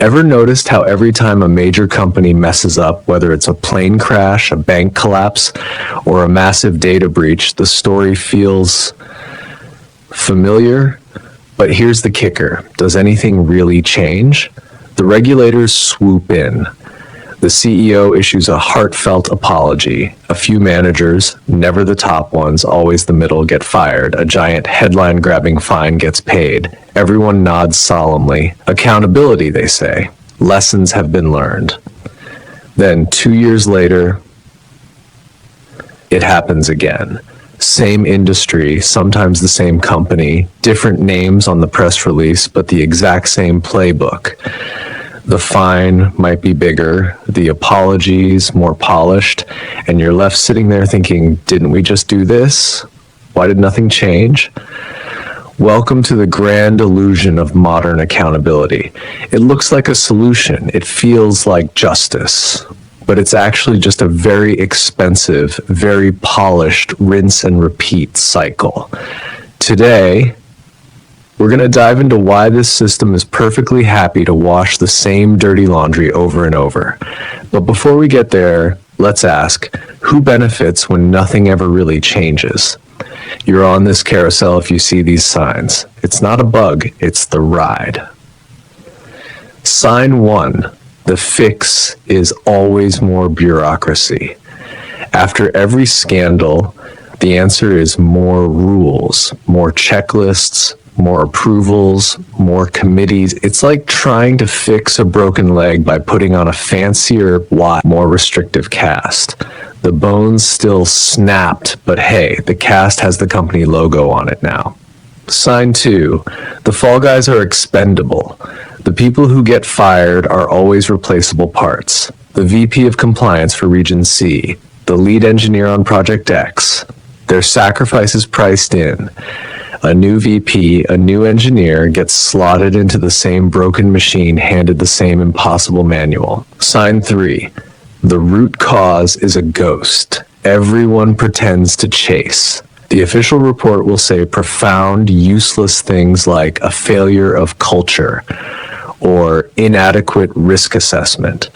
Ever noticed how every time a major company messes up, whether it's a plane crash, a bank collapse, or a massive data breach, the story feels familiar? But here's the kicker. Does anything really change? The regulators swoop in. The CEO issues a heartfelt apology. A few managers, never the top ones, always the middle, get fired. A giant headline-grabbing fine gets paid. Everyone nods solemnly. Accountability, they say. Lessons have been learned. Then, 2 years later, it happens again. Same industry, sometimes the same company, different names on the press release, but the exact same playbook. The fine might be bigger, the apologies more polished, and you're left sitting there thinking, didn't we just do this? Why did nothing change? Welcome to the grand illusion of modern accountability. It looks like a solution, it feels like justice, but it's actually just a very expensive, very polished rinse and repeat cycle. Today, we're going to dive into why this system is perfectly happy to wash the same dirty laundry over and over. But before we get there, let's ask, who benefits when nothing ever really changes? You're on this carousel if you see these signs. It's not a bug, it's the ride. Sign 1, the fix is always more bureaucracy. After every scandal, the answer is more rules, more checklists, more approvals, more committees. It's like trying to fix a broken leg by putting on a fancier, more restrictive cast. The bones still snapped, but hey, the cast has the company logo on it now. Sign 2, the fall guys are expendable. The people who get fired are always replaceable parts. The VP of Compliance for Region C, the lead engineer on Project X, their sacrifice is priced in. A new VP, a new engineer gets slotted into the same broken machine, handed the same impossible manual. Sign 3, the root cause is a ghost. Everyone pretends to chase. The official report will say profound, useless things like a failure of culture or inadequate risk assessment.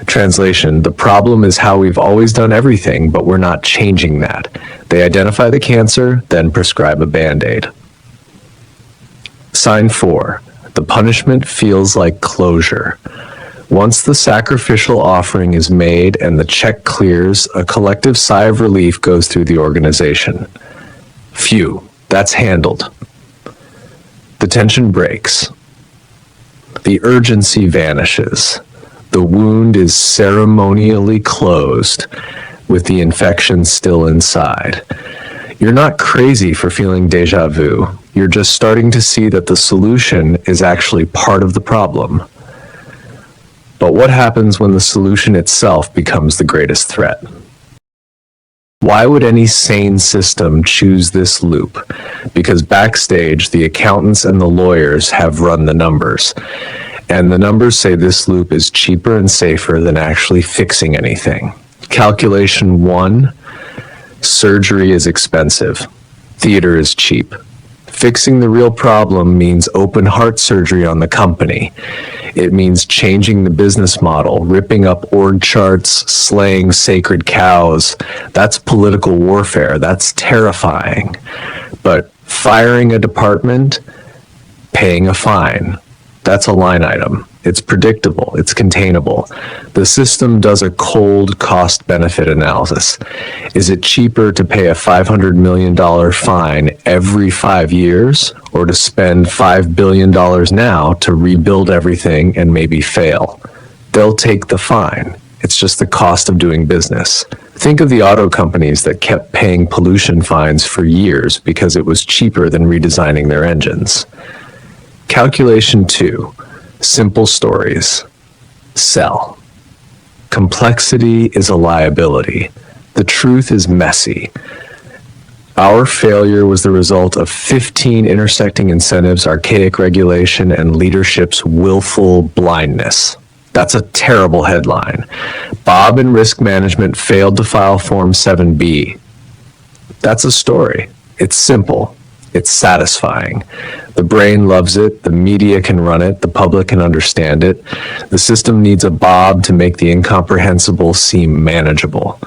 Translation, the problem is how we've always done everything, but we're not changing that. They identify the cancer, then prescribe a Band-Aid. Sign 4, the punishment feels like closure. Once the sacrificial offering is made and the check clears, a collective sigh of relief goes through the organization. Phew, that's handled. The tension breaks. The urgency vanishes. The wound is ceremonially closed, with the infection still inside. You're not crazy for feeling déjà vu. You're just starting to see that the solution is actually part of the problem. But what happens when the solution itself becomes the greatest threat? Why would any sane system choose this loop? Because backstage, the accountants and the lawyers have run the numbers. And the numbers say this loop is cheaper and safer than actually fixing anything. Calculation 1, surgery is expensive. Theater is cheap. Fixing the real problem means open heart surgery on the company. It means changing the business model, ripping up org charts, slaying sacred cows. That's political warfare. That's terrifying. But firing a department, paying a fine, that's a line item. It's predictable. It's containable. The system does a cold cost-benefit analysis. Is it cheaper to pay a $500 million fine every 5 years, or to spend $5 billion now to rebuild everything and maybe fail? They'll take the fine. It's just the cost of doing business. Think of the auto companies that kept paying pollution fines for years because it was cheaper than redesigning their engines. Calculation 2. Simple stories. Sell. Complexity is a liability. The truth is messy. Our failure was the result of 15 intersecting incentives, archaic regulation, and leadership's willful blindness. That's a terrible headline. Bob in risk management failed to file Form 7B. That's a story. It's simple. It's satisfying. The brain loves it, the media can run it, the public can understand it. The system needs a Bob to make the incomprehensible seem manageable.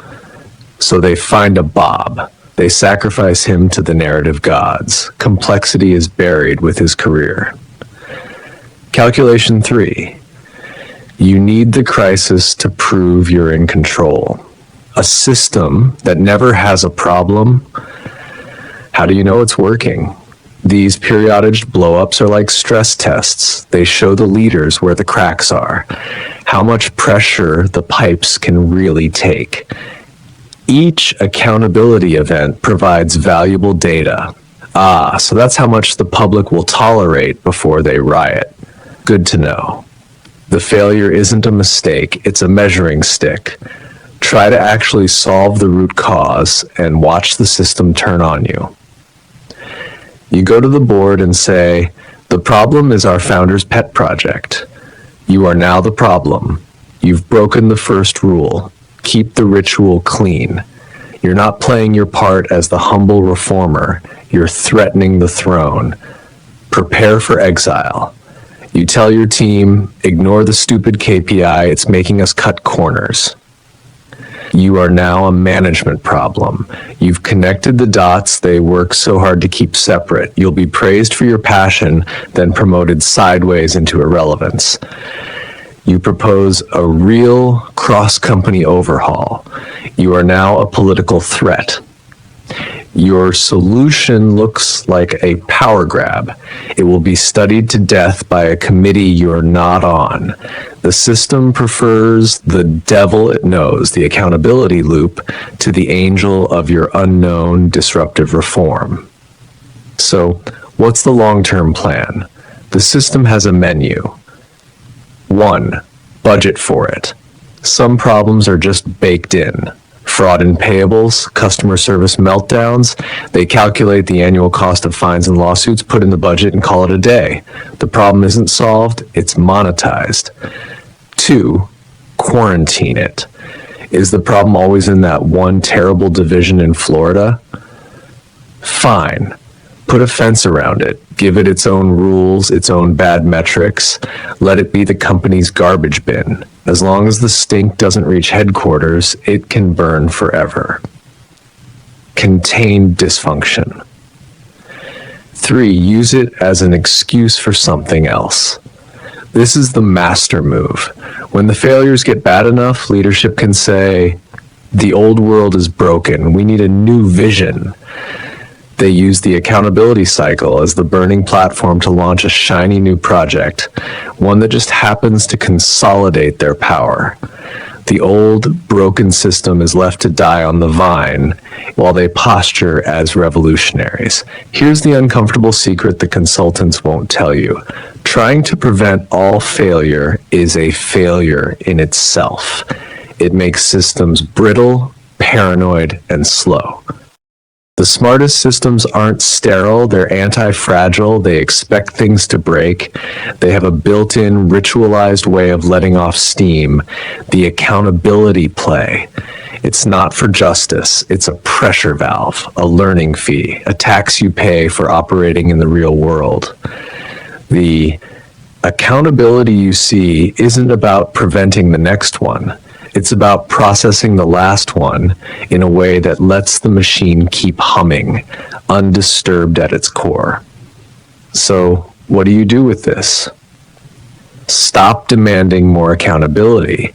So they find a Bob. They sacrifice him to the narrative gods. Complexity is buried with his career. Calculation 3. You need the crisis to prove you're in control. A system that never has a problem, how do you know it's working? These periodic blowups are like stress tests. They show the leaders where the cracks are, how much pressure the pipes can really take. Each accountability event provides valuable data. So that's how much the public will tolerate before they riot. Good to know. The failure isn't a mistake, it's a measuring stick. Try to actually solve the root cause and watch the system turn on you. You go to the board and say, the problem is our founder's pet project. You are now the problem. You've broken the first rule. Keep the ritual clean. You're not playing your part as the humble reformer. You're threatening the throne. Prepare for exile. You tell your team, ignore the stupid KPI, it's making us cut corners. You are now a management problem. You've connected the dots they work so hard to keep separate. You'll be praised for your passion, then promoted sideways into irrelevance. You propose a real cross-company overhaul. You are now a political threat. Your solution looks like a power grab. It will be studied to death by a committee you're not on. The system prefers the devil it knows, the accountability loop, to the angel of your unknown disruptive reform. So, what's the long-term plan? The system has a menu. 1. Budget for it. Some problems are just baked in. Fraud in payables, customer service meltdowns, they calculate the annual cost of fines and lawsuits, put in the budget, and call it a day. The problem isn't solved, it's monetized. 2, quarantine it. Is the problem always in that one terrible division in Florida? Fine. Put a fence around it. Give it its own rules, its own bad metrics. Let it be the company's garbage bin. As long as the stink doesn't reach headquarters, it can burn forever. Contain dysfunction. 3, use it as an excuse for something else. This is the master move. When the failures get bad enough, leadership can say, the old world is broken. We need a new vision. They use the accountability cycle as the burning platform to launch a shiny new project, one that just happens to consolidate their power. The old, broken system is left to die on the vine while they posture as revolutionaries. Here's the uncomfortable secret the consultants won't tell you. Trying to prevent all failure is a failure in itself. It makes systems brittle, paranoid, and slow. The smartest systems aren't sterile, they're anti-fragile, they expect things to break. They have a built-in, ritualized way of letting off steam, the accountability play. It's not for justice, it's a pressure valve, a learning fee, a tax you pay for operating in the real world. The accountability you see isn't about preventing the next one. It's about processing the last one in a way that lets the machine keep humming, undisturbed at its core. So, what do you do with this? Stop demanding more accountability.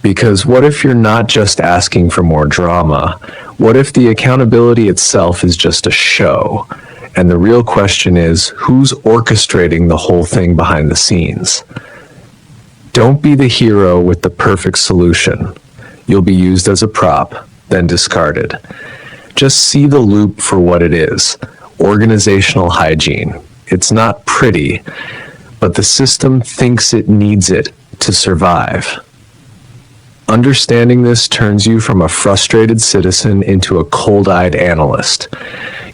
Because what if you're not just asking for more drama? What if the accountability itself is just a show? And the real question is, who's orchestrating the whole thing behind the scenes? Don't be the hero with the perfect solution. You'll be used as a prop, then discarded. Just see the loop for what it is, organizational hygiene. It's not pretty, but the system thinks it needs it to survive. Understanding this turns you from a frustrated citizen into a cold-eyed analyst.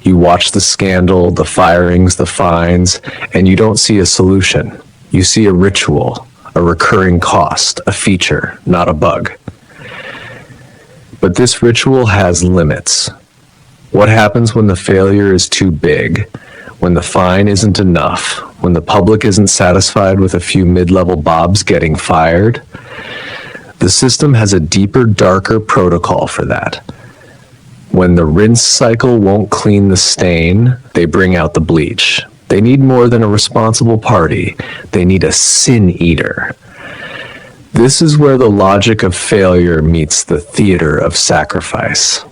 You watch the scandal, the firings, the fines, and you don't see a solution. You see a ritual. A recurring cost, a feature, not a bug. But this ritual has limits. What happens when the failure is too big? When the fine isn't enough? When the public isn't satisfied with a few mid-level bobs getting fired? The system has a deeper, darker protocol for that. When the rinse cycle won't clean the stain, they bring out the bleach. They need more than a responsible party. They need a sin eater. This is where the logic of failure meets the theater of sacrifice.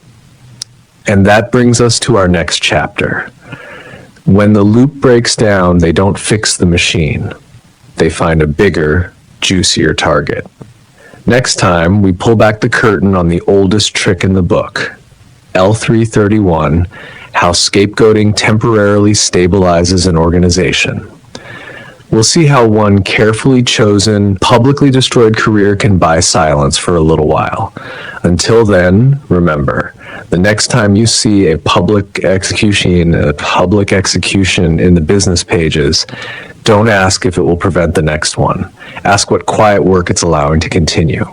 And that brings us to our next chapter. When the loop breaks down, they don't fix the machine. They find a bigger, juicier target. Next time, we pull back the curtain on the oldest trick in the book, L3-31, how scapegoating temporarily stabilizes an organization. We'll see how one carefully chosen, publicly destroyed career can buy silence for a little while. Until then, remember, the next time you see a public execution in the business pages, don't ask if it will prevent the next one. Ask what quiet work it's allowing to continue.